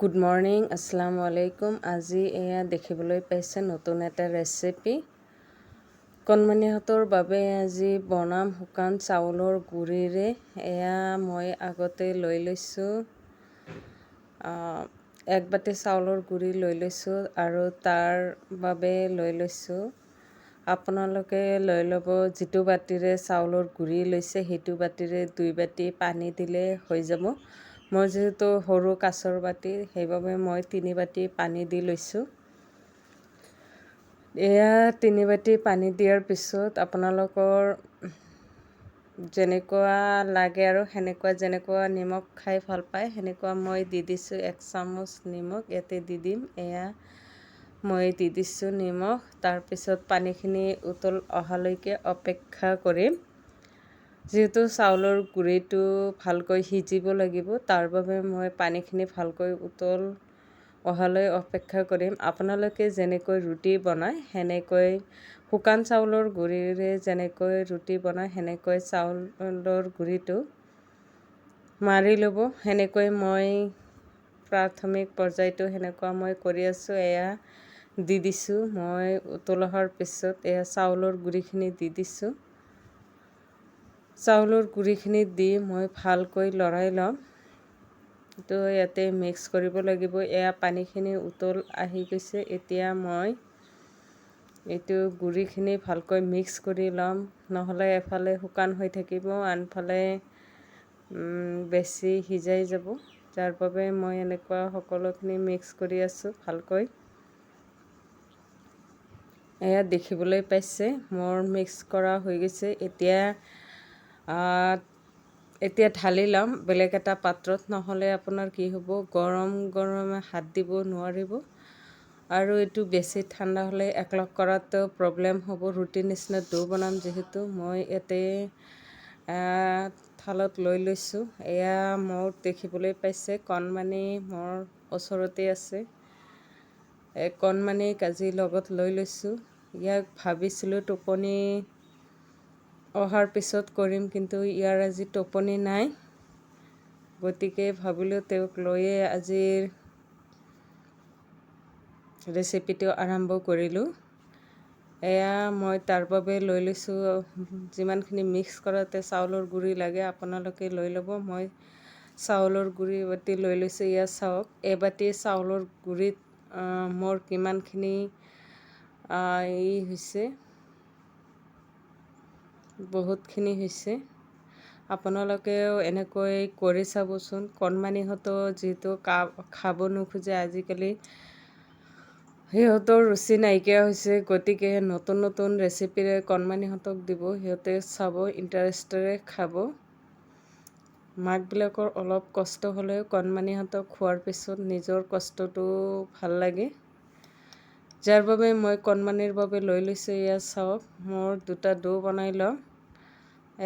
Good morning, আসসালামু আলাইকুম। আজি এয়া দেখিবলৈ পাইছে নতুন এটা ৰেচিপি। কণমানিহঁতৰ বাবে আজি বনাম শুকান চাউলৰ গুড়িৰে। এয়া মই আগতে লৈ লৈছোঁ, 1 বাটি চাউলৰ গুড়ি লৈ লৈছোঁ আৰু তাৰ বাবে লৈ লৈছোঁ, আপোনালোকে লৈ ল'ব যিটো বাতিৰে চাউলৰ গুড়ি লৈছে সেইটো বাতিৰে 2 বাটি পানী দিলে হৈ যাব। মই যিহেতু সৰু কাঁচৰ বাটি সেইবাবে মই 3 বাটি পানী দি লৈছোঁ। এয়া 3 বাটি পানী দিয়াৰ পিছত আপোনালোকৰ যেনেকুৱা লাগে আৰু যেনেকুৱা নিমখ খাই ভাল পায় সেনেকুৱা মই দি দিছোঁ 1 চামুচ নিমখ ইয়াতে দি দিম। এয়া মই দি দিছোঁ নিমখ। তাৰপিছত পানীখিনি উতল অহালৈকে অপেক্ষা কৰিম। যিহেতু চাউলৰ গুড়িটো ভালকৈ সিজিব লাগিব তাৰ বাবে মই পানীখিনি ভালকৈ উতল অহালৈ অপেক্ষা কৰিম। আপোনালোকে যেনেকৈ ৰুটি বনায় সেনেকৈ শুকান চাউলৰ গুড়িৰে যেনেকৈ ৰুটি বনায় সেনেকৈ চাউলৰ গুড়িটো মাৰি ল'ব। সেনেকৈ মই প্ৰাথমিক পৰ্যায়টো সেনেকুৱা মই কৰি আছোঁ। এয়া দি দিছোঁ মই উতল অহাৰ পিছত এয়া চাউলৰ গুড়িখিনি দি দিছোঁ। চাউলৰ গুড়িখিনি দি মই ভালকৈ লৰাই ল'ম। তো ইয়াতে মিক্স কৰিব লাগিব। এয়া পানীখিনি উতল আহি গৈছে। এতিয়া মই এইটো গুড়িখিনি ভালকৈ মিক্স কৰি ল'ম, নহ'লে এফালে শুকান হৈ থাকিব আনফালে বেছি সিজাই যাব। যাৰ বাবে মই এনেকুৱা সকলোখিনি মিক্স কৰি আছোঁ ভালকৈ। এয়া দেখিবলৈ পাইছে মোৰ মিক্স কৰা হৈ গৈছে। এতিয়া ঢালি ল'ম বেলেগ এটা পাত্ৰত, নহ'লে আপোনাৰ কি হ'ব, গৰমে হাত দিব নোৱাৰিব আৰু এইটো বেছি ঠাণ্ডা হ'লে একলগ কৰাতো প্ৰব্লেম হ'ব। ৰুটিৰ নিচিনা ডো বনাম যিহেতু মই ইয়াতে থালত লৈ লৈছোঁ। এয়া মোৰ দেখিবলৈ পাইছে কণমানি মোৰ ওচৰতে আছে। কণমানি কাজি লগত লৈ লৈছোঁ। ইয়াক ভাবিছিলোঁ টোপনি অহাৰ পিছত কৰিম, কিন্তু ইয়াৰ আজি টোপনি নাই, গতিকে ভাবিলোঁ তেওঁক লৈয়ে আজিৰ ৰেচিপিটো আৰম্ভ কৰিলোঁ। এয়া মই তাৰ বাবে লৈ লৈছোঁ যিমানখিনি মিক্স কৰাতে চাউলৰ গুড়ি লাগে আপোনালোকে লৈ ল'ব। মই চাউলৰ গুড়ি বাটি লৈ লৈছোঁ। এয়া চাওক, এবাটি চাউলৰ গুড়িত মোৰ কিমানখিনি হৈছে, বহুতখিনি হৈছে। আপোনালোকেও এনেকৈ কৰি চাবচোন। কণমানিহঁতেও যিহেতু খাব নোখোজে আজিকালি, সিহঁতৰ ৰুচি নাইকিয়া হৈছে, গতিকে নতুন নতুন ৰেচিপিৰে কণমানিহঁতক দিব, সিহঁতে চাব, ইণ্টাৰেষ্টেৰে খাব। মাকবিলাকৰ অলপ কষ্ট হ'লেও কণমানিহঁতক খোৱাৰ পিছত নিজৰ কষ্টটো ভাল লাগে। যাৰ বাবে মই কণমানিৰ বাবে লৈ লৈছোঁ। এয়া চাওক, মোৰ 2টা ডো বনাই ল'ম।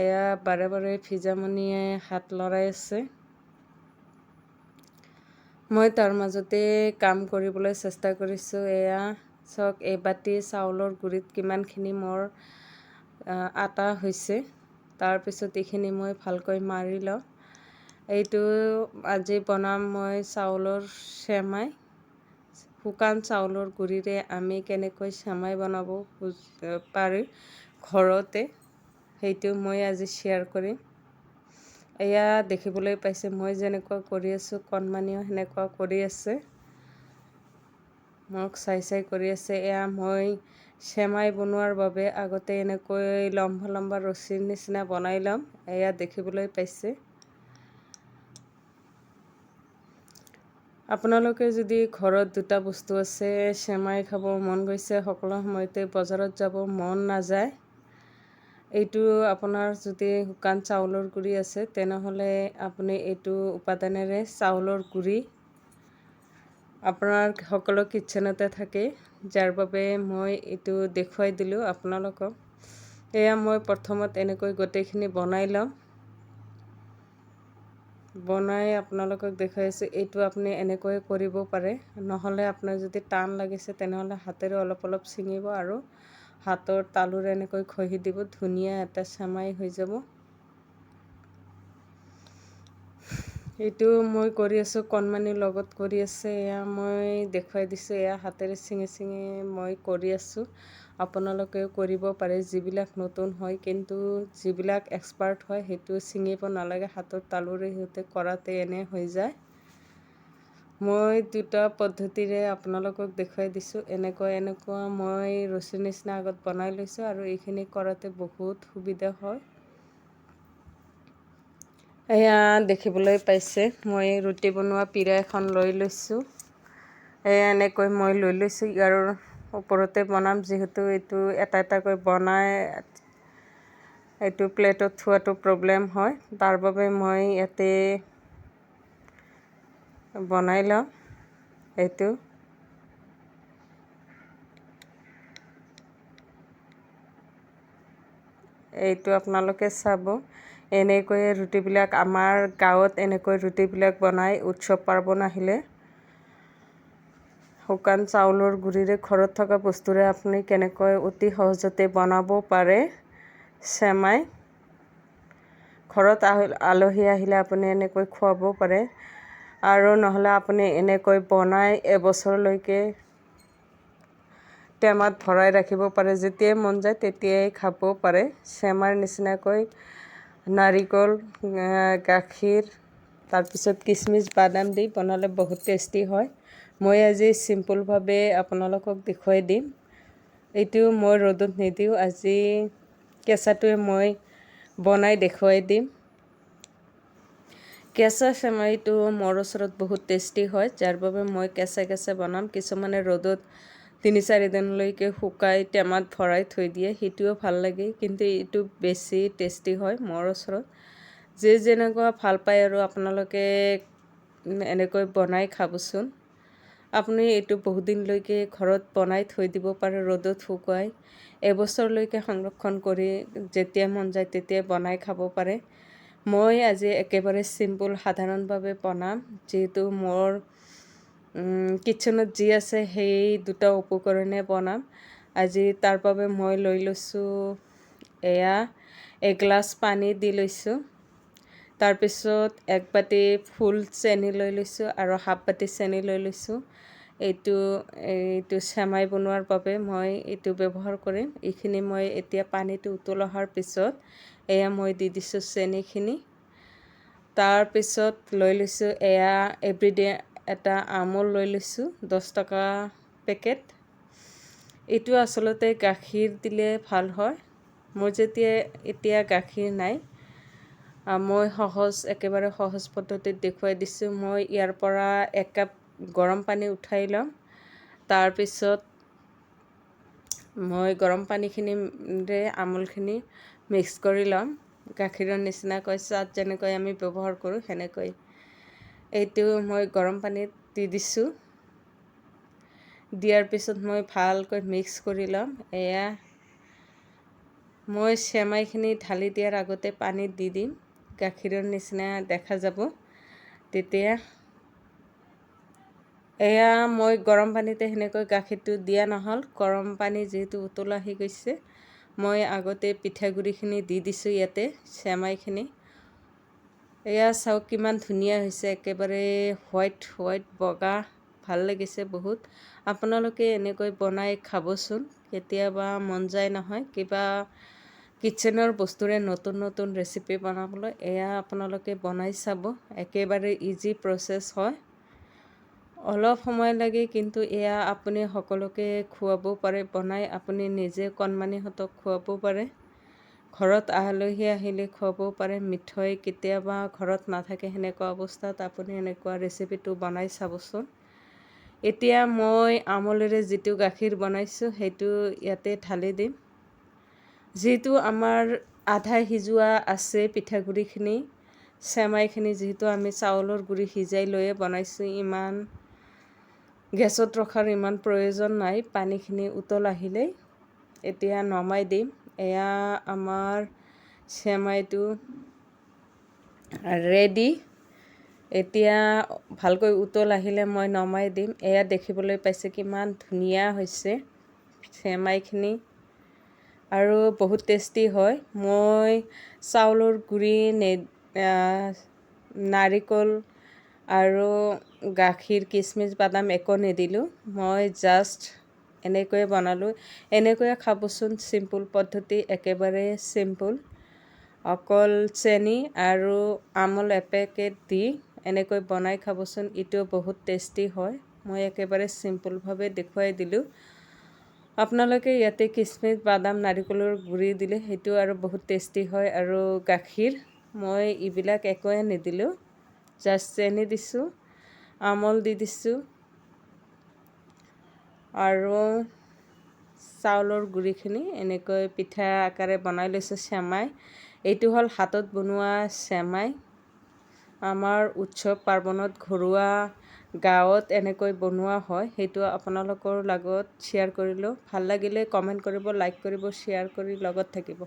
এয়া বাৰে বাৰে ভিজামণিয়ে হাত লৰাই আছে। মই তাৰ মাজতে কাম কৰিবলৈ চেষ্টা কৰিছোঁ। এয়া চাওক, এবাটি চাউলৰ গুড়িত কিমানখিনি মোৰ আটা হৈছে। তাৰপিছত এইখিনি মই ভালকৈ মাৰি লওঁ। এইটো আজি বনাম মই চাউলৰ চেমাই। শুকান চাউলৰ গুড়িৰে আমি কেনেকৈ চেমাই বনাব পাৰি ঘৰতে, সেইটো মই আজি শ্বেয়াৰ কৰিম। এয়া দেখিবলৈ পাইছে মই যেনেকুৱা কৰি আছোঁ কণমানিও সেনেকুৱা কৰি আছে, মোক চাই চাই কৰি আছে। এয়া মই চেমাই বনোৱাৰ বাবে আগতে এনেকৈ লম্বা লম্বা ৰছীৰ নিচিনা বনাই ল'ম। এয়া দেখিবলৈ পাইছে। আপোনালোকে যদি ঘৰত 2টা বস্তু আছে, চেমাই খাব মন গৈছে, সকলো সময়তে বজাৰত যাব মন নাযায়, এইটো আপোনাৰ যদি শুকান চাউলৰ গুড়ি আছে তেনেহ'লে আপুনি এইটো উপাদানেৰে চাউলৰ গুড়ি আপোনাৰ সকলো কিটচেনতে থাকে, যাৰ বাবে মই এইটো দেখুৱাই দিলোঁ আপোনালোকক। এয়া মই প্ৰথমত এনেকৈ গোটেইখিনি বনাই ল'ম। বনাই আপোনালোকক দেখুৱাইছোঁ। এইটো আপুনি এনেকৈ কৰিব পাৰে, নহ'লে আপোনাৰ যদি টান লাগিছে তেনেহ'লে হাতেৰে অলপ অলপ ছিঙিব আৰু হাতৰ তালুৰে এনেকৈ ঘঁহি দিব, ধুনীয়া এটা চেমাই হৈ যাব। এইটো মই কৰি আছোঁ, কণমানিৰ লগত কৰি আছে। এয়া মই দেখুৱাই দিছোঁ, এয়া হাতেৰে ছিঙি ছিঙি মই কৰি আছোঁ। আপোনালোকেও কৰিব পাৰে যিবিলাক নতুন হয়, কিন্তু যিবিলাক এক্সপাৰ্ট হয় সেইটো ছিঙিব নালাগে, হাতৰ তালুৰে সিহঁতে কৰাতে এনে হৈ যায়। মই দুটা পদ্ধতিৰে আপোনালোকক দেখুৱাই দিছোঁ। এনেকুৱা মই ৰছীৰ নিচিনা আগত বনাই লৈছোঁ আৰু এইখিনি কৰাতে বহুত সুবিধা হয়। এয়া দেখিবলৈ পাইছে, মই ৰুটি বনোৱা পিৰা এখন লৈ লৈছোঁ। এয়া এনেকৈ মই লৈ লৈছোঁ। ইয়াৰ ওপৰতে বনাম, যিহেতু এইটো এটা এটাকৈ বনাই এইটো প্লেটত থোৱাটো প্ৰব্লেম হয়, তাৰ বাবে মই ইয়াতে বনাই লওঁ। এইটো আপোনালোকে চাব। এনেকৈ ৰুটিবিলাক আমাৰ গাঁৱত এনেকৈ ৰুটিবিলাক বনাই উৎসৱ পাৰ্বণ আহিলে। শুকান চাউলৰ গুড়িৰে ঘৰত থকা বস্তুৰে আপুনি কেনেকৈ অতি সহজতে বনাব পাৰে চেমাই। ঘৰত আলহী আহিলে আপুনি এনেকৈ খুৱাব পাৰে, আৰু নহ'লে আপুনি এনেকৈ বনাই এবছৰলৈকে টেমাত ভৰাই ৰাখিব পাৰে, যেতিয়াই মন যায় তেতিয়াই খাব পাৰে। চেমাৰ নিচিনাকৈ নাৰিকল, গাখীৰ, তাৰপিছত কিচমিচ, বাদাম দি বনালে বহুত টেষ্টি হয়। মই আজি চিম্পুলভাৱে আপোনালোকক দেখুৱাই দিম। এইটো মই ৰ'দত নিদিওঁ, আজি কেঁচাটোৱে মই বনাই দেখুৱাই দিম। কেঁচা চেমাইটো মোৰ ওচৰত বহুত টেষ্টি হয়, যাৰ বাবে মই কেঁচা বনাম। কিছুমানে ৰ'দত 3-4 দিনলৈকে শুকাই টেমাত ভৰাই থৈ দিয়ে, সেইটোও ভাল লাগে, কিন্তু এইটো বেছি টেষ্টি হয় মোৰ ওচৰত। যে যেনেকুৱা ভাল পায় আৰু আপোনালোকে এনেকৈ বনাই খাবচোন। আপুনি এইটো বহুত দিনলৈকে ঘৰত বনাই থৈ দিব পাৰে, ৰ'দত শুকুৱাই এবছৰলৈকে সংৰক্ষণ কৰি যেতিয়া মন যায় তেতিয়াই বনাই খাব পাৰে। মই আজি একেবাৰে চিম্পুল সাধাৰণভাৱে বনাম, যিহেতু মোৰ কিটচেনত যি আছে সেই দুটা উপকৰণে বনাম আজি। তাৰ বাবে মই লৈ লৈছোঁ, এয়া এগিলাচ পানী দি লৈছোঁ। তাৰপিছত 1 বাটি ফুল চেনি লৈ লৈছোঁ আৰু 1/2 বাটি চেনি লৈ লৈছোঁ। এইটো চেমাই বনোৱাৰ বাবে মই এইটো ব্যৱহাৰ কৰিম। এইখিনি মই এতিয়া পানীটো উতল অহাৰ পিছত এয়া মই দি দিছোঁ চেনিখিনি। তাৰপিছত লৈ লৈছোঁ এয়া এভৰিডে এটা আমুল লৈ লৈছোঁ, 10 টকা পেকেট। এইটো আচলতে গাখীৰ দিলে ভাল হয়। মোৰ এতিয়া গাখীৰ নাই, মই একেবাৰে সহজ পদ্ধতিত দেখুৱাই দিছোঁ। মই ইয়াৰ পৰা 1 কাপ গৰম পানী উঠাই ল'ম। তাৰপিছত মই গৰম পানীখিনিৰে আমুলখিনি মিক্স কৰি ল'ম, গাখীৰৰ নিচিনাকৈ চাহ যেনেকৈ আমি ব্যৱহাৰ কৰোঁ সেনেকৈ। এইটো মই গৰম পানীত দি দিছোঁ। দিয়াৰ পিছত মই ভালকৈ মিক্স কৰি ল'ম। এয়া মই চেমাইখিনি ঢালি দিয়াৰ আগতে পানীত দি দিম, গাখীৰৰ নিচিনা দেখা যাব তেতিয়া। এয়া মই গৰম পানীতে সেনেকৈ গাখীৰটো দিয়া নহ'ল, গৰম পানী যিহেতু উতল আহি গৈছে, মই আগতে পিঠাগুড়িখিনি দি দিছোঁ ইয়াতে চেমাইখিনি। এয়া চাওক কিমান ধুনীয়া হৈছে, একেবাৰে হোৱাইট বগা, ভাল লাগিছে বহুত। আপোনালোকে এনেকৈ বনাই খাবচোন, কেতিয়াবা মন যায় নহয় কিবা কিটচেনৰ বস্তুৰে নতুন ৰেচিপি বনাবলৈ। এয়া আপোনালোকে বনাই চাব, একেবাৰে ইজি প্ৰচেছ হয়, অলপ সময় লাগে, কিন্তু এয়া আপুনি সকলোকে খুৱাব পাৰে বনাই। আপুনি নিজে কণমানিহঁতক খুৱাব পাৰে, ঘৰত আলহী আহিলে খুৱাব পাৰে। মিঠৈ কেতিয়াবা ঘৰত নাথাকে, সেনেকুৱা অৱস্থাত আপুনি এনেকুৱা ৰেচিপিটো বনাই চাবচোন। এতিয়া মই আমুলেৰে যিটো গাখীৰ বনাইছোঁ সেইটো ইয়াতে ঢালি দিম। যিহেতু আমাৰ আধা সিজোৱা আছে পিঠাগুড়িখিনি, চেমাইখিনি যিহেতু আমি চাউলৰ গুড়ি সিজাই লৈয়ে বনাইছোঁ, ইমান গেছত ৰখাৰ ইমান প্ৰয়োজন নাই। পানীখিনি উতল আহিলেই এতিয়া নমাই দিম। এয়া আমাৰ চেমাইটো ৰেডি। এতিয়া ভালকৈ উতল আহিলে মই নমাই দিম। এয়া দেখিবলৈ পাইছে কিমান ধুনীয়া হৈছে চেমাইখিনি, আৰু বহুত টেষ্টি হয়। মই চাউলৰ গুড়ি, নাৰিকল আৰু গাখীৰ কিচমিচ বাদাম একো নিদিলোঁ। মই জাষ্ট এনেকৈয়ে বনালোঁ। এনেকৈয়ে খাবচোন, চিম্পুল পদ্ধতি, একেবাৰে চিম্পুল। অকল চেনি আৰু আমুল এপেকেট দি এনেকৈ বনাই খাবচোন, ইটো বহুত টেষ্টি হয়। মই একেবাৰে চিম্পুলভাৱে দেখুৱাই দিলোঁ। আপোনালোকে ইয়াতে কিচমিচ বাদাম নাৰিকলৰ গুড়ি দিলে সেইটো আৰু বহুত টেষ্টি হয়। আৰু গাখীৰ মই এইবিলাক একোৱে নিদিলোঁ, জাষ্ট চেনি দিছোঁ, আমুল দি দিছোঁ আৰু চাউলৰ গুড়িখিনি এনেকৈ পিঠা আকাৰে বনাই লৈছোঁ। চেমাই, এইটো হ'ল হাতত বনোৱা চেমাই। আমাৰ উৎসৱ পাৰ্বণত ঘৰুৱা গাঁৱত এনেকৈ বনোৱা হয়, সেইটো আপোনালোকৰ লগত শ্বেয়াৰ কৰিলোঁ। ভাল লাগিলে কমেণ্ট কৰিব, লাইক কৰিব, শ্বেয়াৰ কৰি লগত থাকিব।